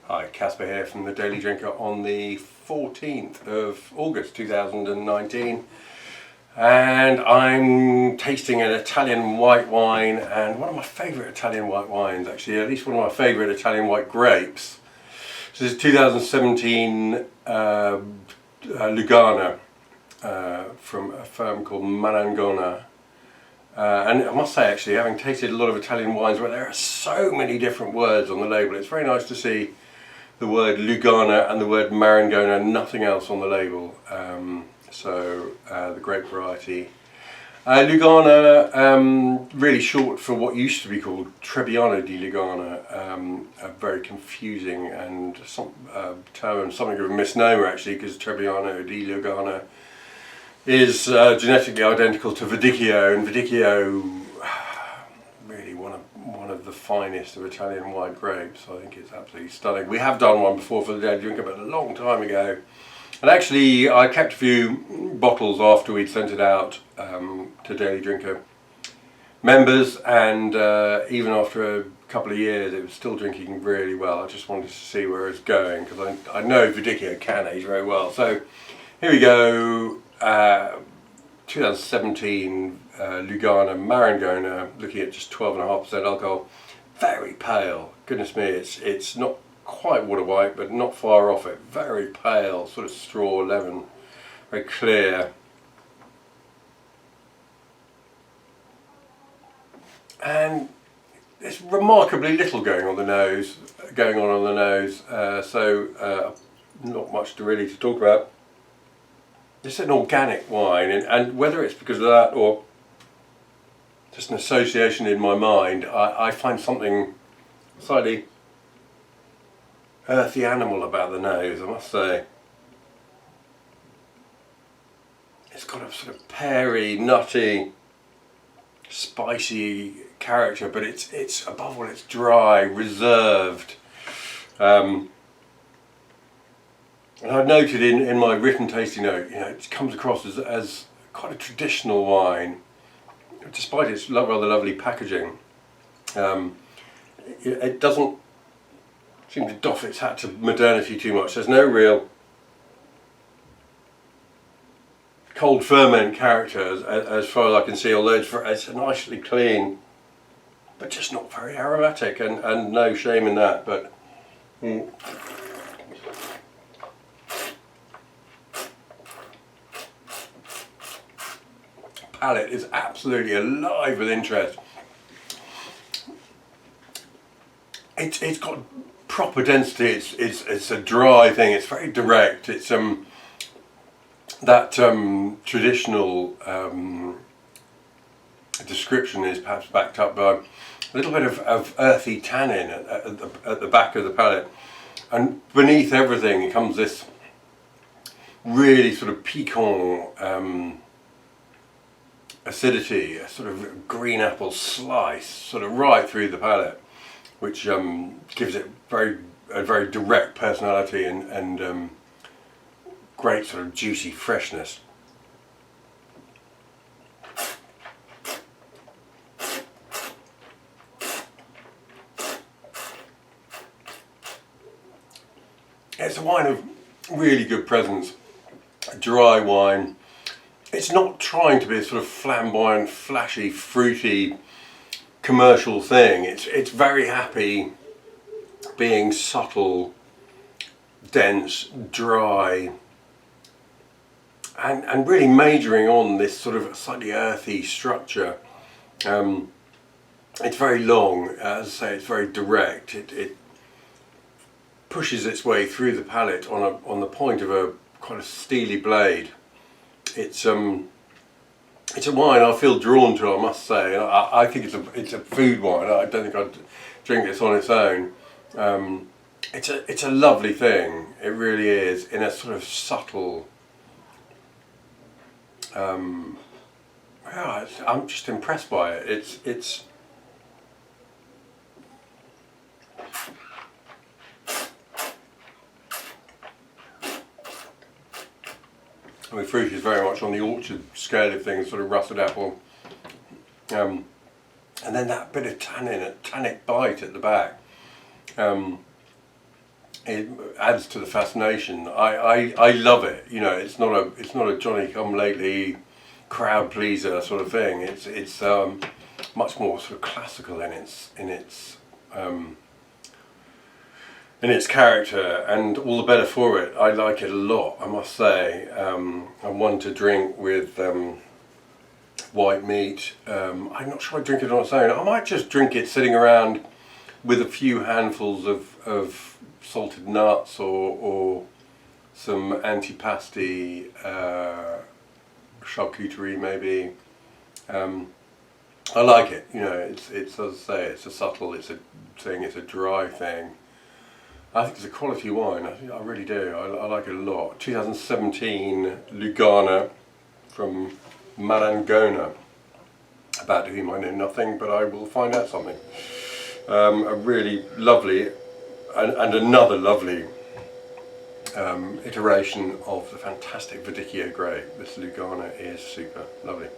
Hi, Caspar here from the Daily Drinker on the 14th of August 2019, and I'm tasting an Italian white wine, and one of my favourite Italian white wines, actually, at least one of my favourite Italian white grapes. So this is 2017 Lugana from a firm called Marangona. And I must say, actually, having tasted a lot of Italian wines where there are so many different words on the label, it's very nice to see the word Lugana and the word Marangona, nothing else on the label. The grape variety. Lugana, really short for what used to be called Trebbiano di Lugana, a very confusing and term, something of a misnomer actually, because Trebbiano di Lugana is genetically identical to Verdicchio, and Verdicchio, really one of the finest of Italian white grapes. I think it's absolutely stunning. We have done one before for the Daily Drinker, but a long time ago. And actually, I kept a few bottles after we'd sent it out to Daily Drinker members, and even after a couple of years, it was still drinking really well. I just wanted to see where it's going, because I know Verdicchio can age very well. So here we go. 2017 Lugana Marangona, looking at just 12.5% alcohol, very pale. Goodness me, it's not quite water white, but not far off it. Very pale, sort of straw lemon, very clear. And there's remarkably little going on the nose, not much really to talk about. It's an organic wine, and whether it's because of that or just an association in my mind, I find something slightly earthy animal about the nose, I must say. It's got a sort of peary, nutty, spicy character, but it's above all, it's dry, reserved. And I've noted in my written tasting note, it comes across as quite a traditional wine, despite its rather lovely packaging. It doesn't seem to doff its hat to modernity too much. There's no real cold ferment character as far as I can see, although it's nicely clean, but just not very aromatic, and no shame in that. But palate is absolutely alive with interest. It's got proper density. It's a dry thing. It's very direct. It's that traditional description is perhaps backed up by a little bit of earthy tannin at the back of the palate, and beneath everything comes this really sort of piquant acidity, a sort of green apple slice, sort of right through the palate, which gives it a very direct personality and great sort of juicy freshness. It's a wine of really good presence, a dry wine. It's not trying to be a sort of flamboyant, flashy, fruity, commercial thing. It's very happy being subtle, dense, dry, and really majoring on this sort of slightly earthy structure. It's very long, as I say, it's very direct. It pushes its way through the palate on the point of a quite a steely blade. It's a wine I feel drawn to, I must say. I think it's a food wine. I don't think I'd drink this on its own. It's a lovely thing. It really is, in a sort of subtle. I'm just impressed by it. It's. I mean, fruit is very much on the orchard scale of things, sort of russet apple, and then that bit of tannin, a tannic bite at the back. it adds to the fascination. I love it. You know, it's not a Johnny come lately crowd pleaser sort of thing. It's much more sort of classical in its character, and all the better for it. I like it a lot, I must say. I'm one to drink with white meat. I'm not sure I drink it on its own. I might just drink it sitting around with a few handfuls of salted nuts or some antipasti charcuterie maybe. I like it. You know, it's as I say, it's a subtle, it's a thing, it's a dry thing. I think it's a quality wine. I really do. I like it a lot. 2017 Lugana from Marangona, about whom I know nothing, but I will find out something. A really lovely and another lovely iteration of the fantastic Verdicchio grape. This Lugana is super lovely.